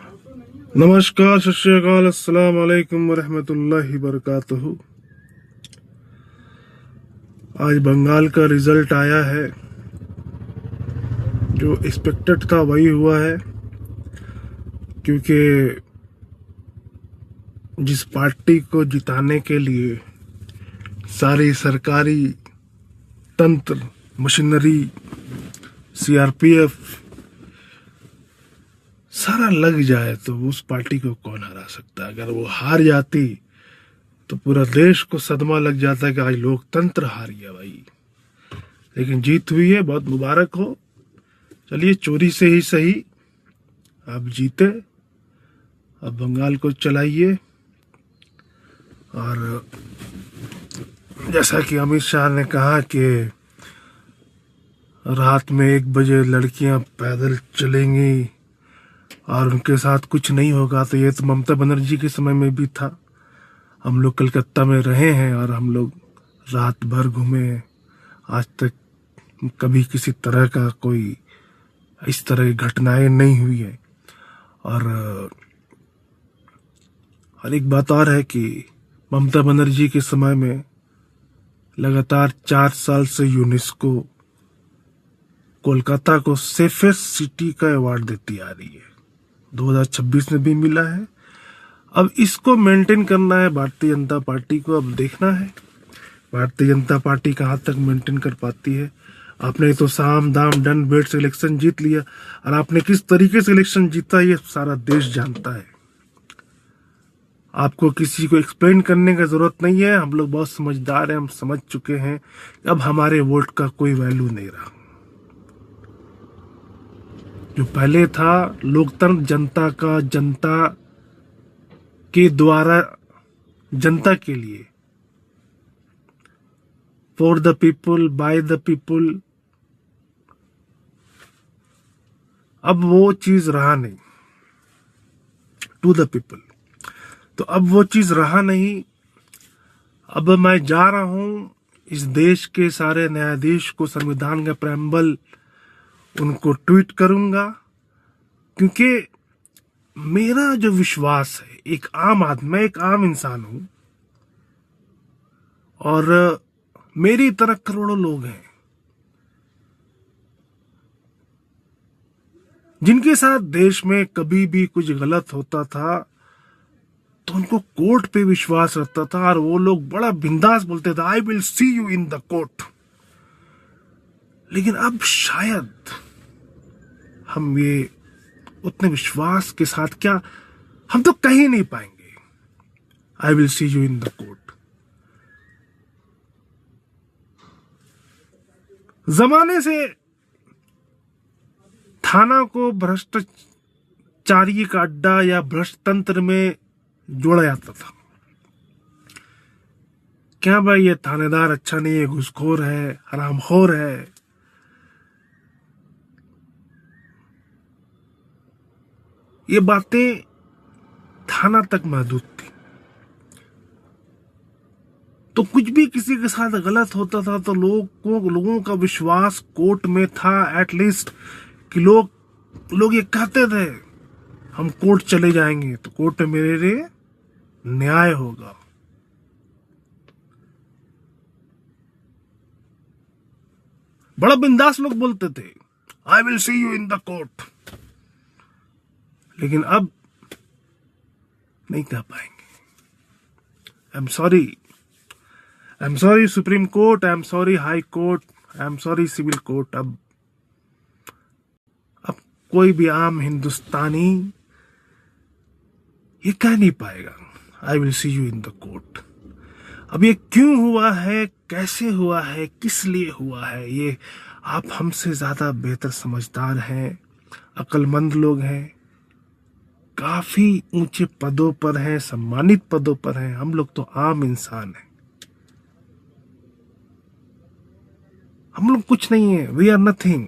नमस्कार, सत श्री अकाल, अस्सलाम वालेकुम वरहमतुल्लाहि बरकातुहू। आज बंगाल का रिजल्ट आया है। जो एक्सपेक्टेड था वही हुआ है, क्योंकि जिस पार्टी को जिताने के लिए सारी सरकारी तंत्र, मशीनरी, सीआरपीएफ सारा लग जाए तो उस पार्टी को कौन हरा सकता है। अगर वो हार जाती तो पूरा देश को सदमा लग जाता कि आज लोकतंत्र हार गया भाई। लेकिन जीत हुई है, बहुत मुबारक हो। चलिए, चोरी से ही सही, आप जीते। अब बंगाल को चलाइए। और जैसा कि अमित शाह ने कहा कि रात में 1 बजे लड़कियां पैदल चलेंगी और उनके साथ कुछ नहीं होगा, तो ये तो ममता बनर्जी के समय में भी था। हम लोग कलकत्ता में रहे हैं और हम लोग रात भर घूमे हैं। आज तक कभी किसी तरह का कोई इस तरह की घटनाएं नहीं हुई है। और एक बात और है कि ममता बनर्जी के समय में लगातार 4 साल से यूनेस्को कोलकाता को सेफेस्ट सिटी का अवार्ड देती आ रही है। 2026 में भी मिला है। अब इसको मेंटेन करना है भारतीय जनता पार्टी को। अब देखना है भारतीय जनता पार्टी कहाँ तक मेंटेन कर पाती है। आपने तो साम दाम डन बेड से इलेक्शन जीत लिया, और आपने किस तरीके से इलेक्शन जीता ये सारा देश जानता है। आपको किसी को एक्सप्लेन करने का जरूरत नहीं है। हम लोग बहुत समझदार हैं, हम समझ चुके हैं। अब हमारे वोट का कोई वैल्यू नहीं रहा। जो पहले था लोकतंत्र जनता का, जनता के द्वारा, जनता के लिए, for the people, by the people, अब वो चीज रहा नहीं। टू द पीपल, तो अब वो चीज रहा नहीं। अब मैं जा रहा हूं इस देश के सारे न्यायाधीश को संविधान का प्रेम्बल उनको ट्वीट करूंगा, क्योंकि मेरा जो विश्वास है, एक आम आदमी, मैं एक आम इंसान हूं और मेरी तरह करोड़ों लोग हैं जिनके साथ देश में कभी भी कुछ गलत होता था तो उनको कोर्ट पे विश्वास रहता था, और वो लोग बड़ा बिंदास बोलते थे, I will see you in the court. लेकिन अब शायद हम ये उतने विश्वास के साथ, क्या हम तो कह ही नहीं पाएंगे आई will see you in the court. जमाने से थाना को भ्रष्टाचारी का अड्डा या भ्रष्ट तंत्र में जोड़ा जाता था। क्या भाई ये थानेदार अच्छा नहीं है, घूसखोर है, हरामखोर है। ये बातें थाना तक महदूद थी। तो कुछ भी किसी के साथ गलत होता था तो लोगों का विश्वास कोर्ट में था एटलीस्ट, कि लोग ये कहते थे हम कोर्ट चले जाएंगे तो कोर्ट में मेरे लिए न्याय होगा। बड़ा बिंदास लोग बोलते थे, I will see you in the court. लेकिन अब नहीं कह पाएंगे। I am sorry supreme court, I am sorry high court, I am sorry civil court. अब कोई भी आम हिंदुस्तानी ये कह नहीं पाएगा I will see you in the court. अब ये क्यों हुआ है, कैसे हुआ है, किस लिए हुआ है, ये आप हमसे ज्यादा बेहतर समझदार हैं, अक्लमंद लोग हैं, काफी ऊंचे पदों पर हैं, सम्मानित पदों पर हैं। हम लोग तो आम इंसान हैं, हम लोग कुछ नहीं है, वी आर नथिंग।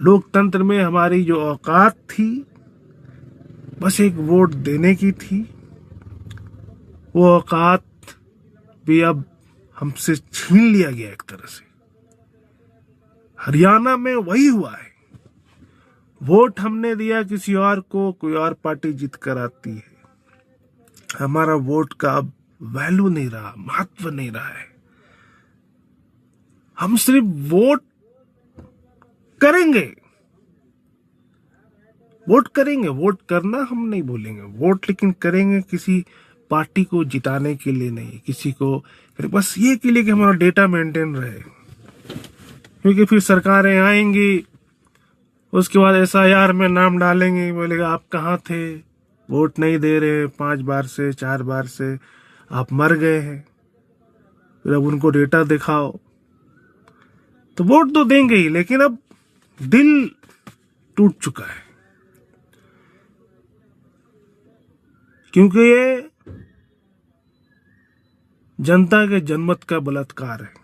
लोकतंत्र में हमारी जो औकात थी बस एक वोट देने की थी, वो औकात भी अब हमसे छीन लिया गया एक तरह से। हरियाणा में वही हुआ है। वोट हमने दिया किसी और को, कोई और पार्टी जीत कर आती है। हमारा वोट का अब वैल्यू नहीं रहा, महत्व नहीं रहा है। हम सिर्फ वोट करेंगे, वोट करेंगे, वोट करना हम नहीं बोलेंगे, वोट लेकिन करेंगे किसी पार्टी को जिताने के लिए नहीं, किसी को बस ये के लिए कि हमारा डेटा मेंटेन रहे। क्योंकि फिर सरकारें आएंगी, उसके बाद एसआईआर में नाम डालेंगे, बोलेगा आप कहाँ थे, वोट नहीं दे रहे, 5 बार से 4 बार से आप मर गए हैं। फिर अब उनको डेटा दिखाओ, तो वोट तो देंगे ही, लेकिन अब दिल टूट चुका है, क्योंकि ये जनता के जनमत का बलात्कार है।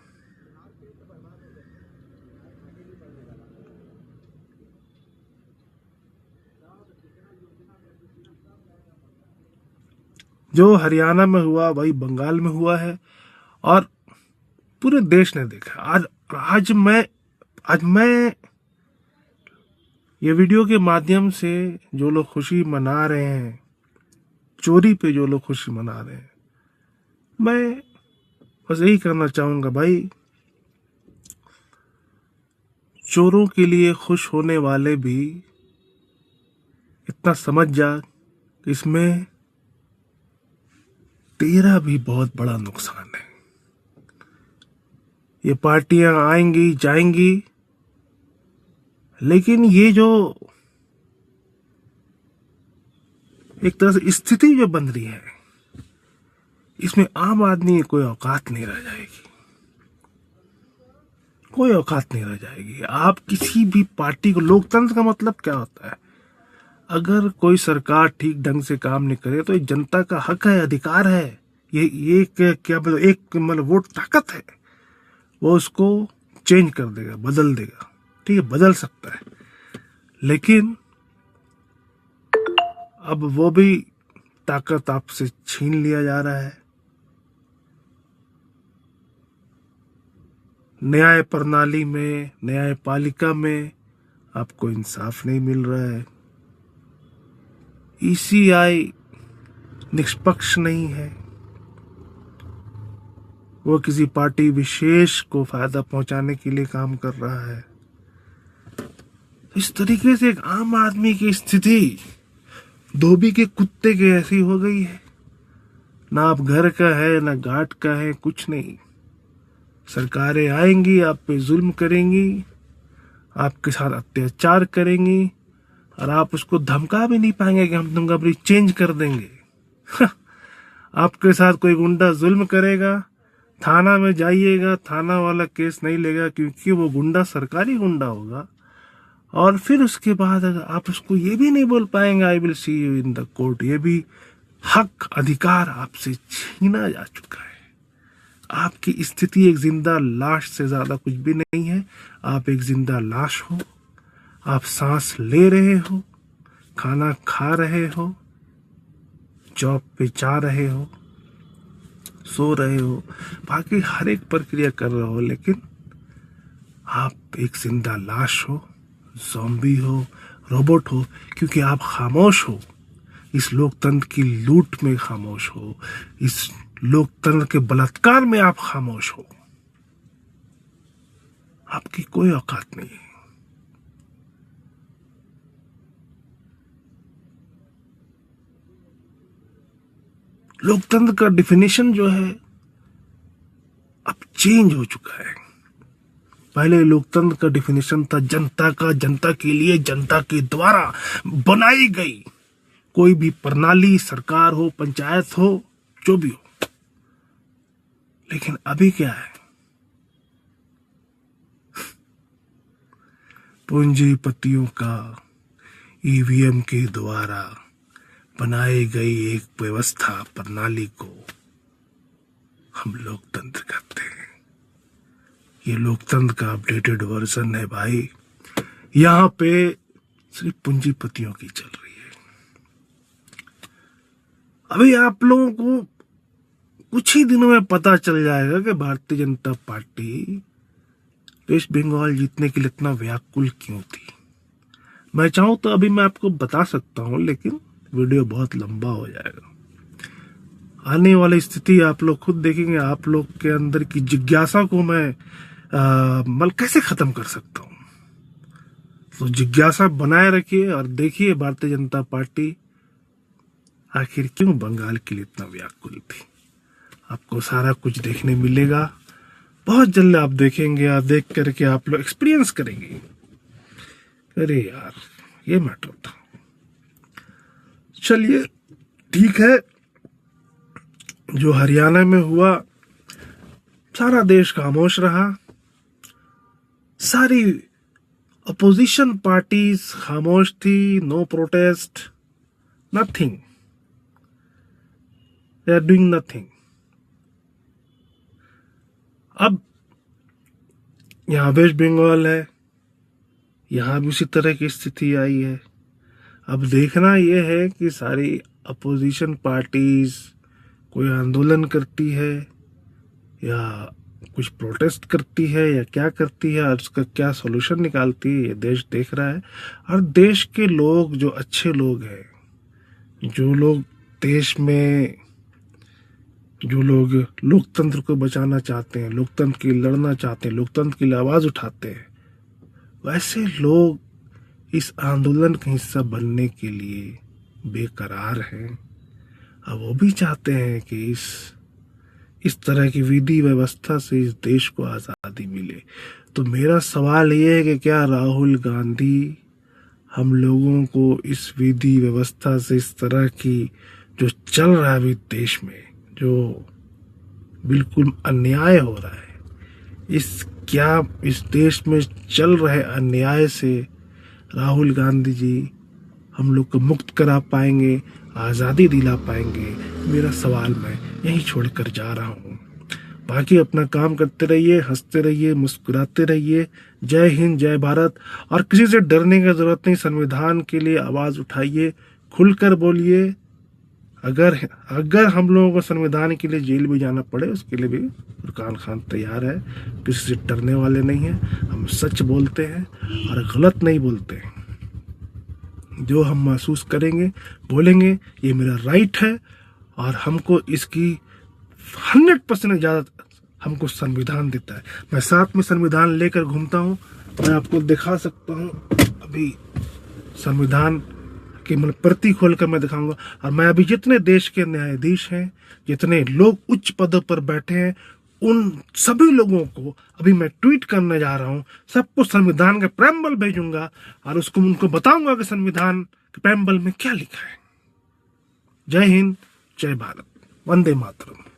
जो हरियाणा में हुआ वही बंगाल में हुआ है, और पूरे देश ने देखा। आज मैं ये वीडियो के माध्यम से जो लोग खुशी मना रहे हैं, चोरी पे जो लोग खुशी मना रहे हैं, मैं बस यही करना चाहूंगा, भाई चोरों के लिए खुश होने वाले भी इतना समझ जा, इसमें तेरा भी बहुत बड़ा नुकसान है। ये पार्टियां आएंगी जाएंगी, लेकिन ये जो एक तरह से स्थिति जो बन रही है, इसमें आम आदमी की कोई औकात नहीं रह जाएगी, कोई औकात नहीं रह जाएगी। आप किसी भी पार्टी को, लोकतंत्र का मतलब क्या होता है? अगर कोई सरकार ठीक ढंग से काम नहीं करे तो ये जनता का हक है, अधिकार है। ये क्या मतलब, एक मतलब वोट ताकत है, वो उसको चेंज कर देगा, बदल देगा। ठीक है, बदल सकता है, लेकिन अब वो भी ताकत आपसे छीन लिया जा रहा है। न्याय प्रणाली में, न्यायपालिका में आपको इंसाफ नहीं मिल रहा है। ईसीआई निष्पक्ष नहीं है, वो किसी पार्टी विशेष को फायदा पहुंचाने के लिए काम कर रहा है। इस तरीके से एक आम आदमी की स्थिति धोबी के कुत्ते के ऐसी हो गई है। ना आप घर का है, ना घाट का है, कुछ नहीं। सरकारें आएंगी, आप पे जुल्म करेंगी, आपके साथ अत्याचार करेंगी, और आप उसको धमका भी नहीं पाएंगे कि हम तुमको अपनी चेंज कर देंगे। आपके साथ कोई गुंडा जुल्म करेगा, थाना में जाइएगा, थाना वाला केस नहीं लेगा, क्योंकि वो गुंडा सरकारी गुंडा होगा। और फिर उसके बाद अगर आप उसको ये भी नहीं बोल पाएंगे आई will see you in the court, ये भी हक, अधिकार आपसे छीना जा चुका है। आपकी स्थिति एक जिंदा लाश से ज्यादा कुछ भी नहीं है। आप एक जिंदा लाश हो, आप सांस ले रहे हो, खाना खा रहे हो, जॉब पे जा रहे हो, सो रहे हो, बाकी हर एक प्रक्रिया कर रहे हो, लेकिन आप एक जिंदा लाश हो, ज़ॉम्बी हो, रोबोट हो, क्योंकि आप खामोश हो। इस लोकतंत्र की लूट में खामोश हो, इस लोकतंत्र के बलात्कार में आप खामोश हो। आपकी कोई औकात नहीं है। लोकतंत्र का डिफिनेशन जो है अब चेंज हो चुका है। पहले लोकतंत्र का डिफिनेशन था जनता का, जनता के लिए, जनता के द्वारा बनाई गई कोई भी प्रणाली, सरकार हो, पंचायत हो, जो भी हो। लेकिन अभी क्या है? पूंजीपतियों का ईवीएम के द्वारा बनाई गई एक व्यवस्था, प्रणाली को हम लोकतंत्र कहते हैं। ये लोकतंत्र का अपडेटेड वर्जन है भाई। यहां पे सिर्फ पूंजीपतियों की चल रही है। अभी आप लोगों को कुछ ही दिनों में पता चल जाएगा कि भारतीय जनता पार्टी वेस्ट बंगाल जीतने के लिए इतना व्याकुल क्यों थी। मैं चाहूँ तो अभी मैं आपको बता सकता हूँ, लेकिन वीडियो बहुत लंबा हो जाएगा। आने वाली स्थिति आप लोग खुद देखेंगे। आप लोग के अंदर की जिज्ञासा को मैं मतलब कैसे खत्म कर सकता हूँ। तो जिज्ञासा बनाए रखिए और देखिए भारतीय जनता पार्टी आखिर क्यों बंगाल के लिए इतना व्याकुल थी। आपको सारा कुछ देखने मिलेगा, बहुत जल्द आप देखेंगे। आप देख करके आप लोग एक्सपीरियंस करेंगे, अरे यार ये मैटर था। चलिए ठीक है, जो हरियाणा में हुआ सारा देश खामोश रहा, सारी अपोजिशन पार्टीज खामोश थी, no protest, nothing, they are doing nothing. अब यहां वेस्ट बंगाल है, यहां भी उसी तरह की स्थिति आई है। अब देखना यह है कि सारी अपोजिशन पार्टीज कोई आंदोलन करती है या कुछ प्रोटेस्ट करती है या क्या करती है और उसका क्या सॉल्यूशन निकालती है, ये देश देख रहा है। और देश के लोग, जो अच्छे लोग हैं, जो लोग देश में, जो लोग लोकतंत्र को बचाना चाहते हैं, लोकतंत्र के लिए लड़ना चाहते हैं, लोकतंत्र के लिए आवाज उठाते हैं, वैसे लोग इस आंदोलन का हिस्सा बनने के लिए बेकरार हैं। अब वो भी चाहते हैं कि इस तरह की विधि व्यवस्था से इस देश को आज़ादी मिले। तो मेरा सवाल ये है कि क्या राहुल गांधी हम लोगों को इस विधि व्यवस्था से, इस तरह की जो चल रहा है अभी देश में, जो बिल्कुल अन्याय हो रहा है, क्या इस देश में चल रहे अन्याय से राहुल गांधी जी हम लोग को मुक्त करा पाएंगे, आज़ादी दिला पाएंगे? मेरा सवाल मैं यहीं छोड़कर जा रहा हूँ। बाकी अपना काम करते रहिए, हंसते रहिए, मुस्कुराते रहिए। जय हिंद, जय भारत। और किसी से डरने की जरूरत नहीं। संविधान के लिए आवाज उठाइए, खुलकर बोलिए। अगर हम लोगों को संविधान के लिए जेल भी जाना पड़े, उसके लिए भी फुरकान खान तैयार है। किसी से डरने वाले नहीं है। हम सच बोलते हैं और गलत नहीं बोलते हैं। जो हम महसूस करेंगे, बोलेंगे, ये मेरा राइट है। और हमको इसकी 100% इजाजत हमको संविधान देता है। मैं साथ में संविधान लेकर घूमता हूँ। मैं आपको दिखा सकता हूँ, अभी संविधान की मतलब प्रति खोलकर मैं दिखाऊंगा। और मैं अभी जितने देश के न्यायाधीश हैं, जितने लोग उच्च पदों पर बैठे हैं, उन सभी लोगों को अभी मैं ट्वीट करने जा रहा हूँ। सबको संविधान का प्रेम्बल भेजूंगा और उसको उनको बताऊंगा कि संविधान के प्रेम्बल में क्या लिखा है। जय हिंद, जय भारत, वंदे मातरम।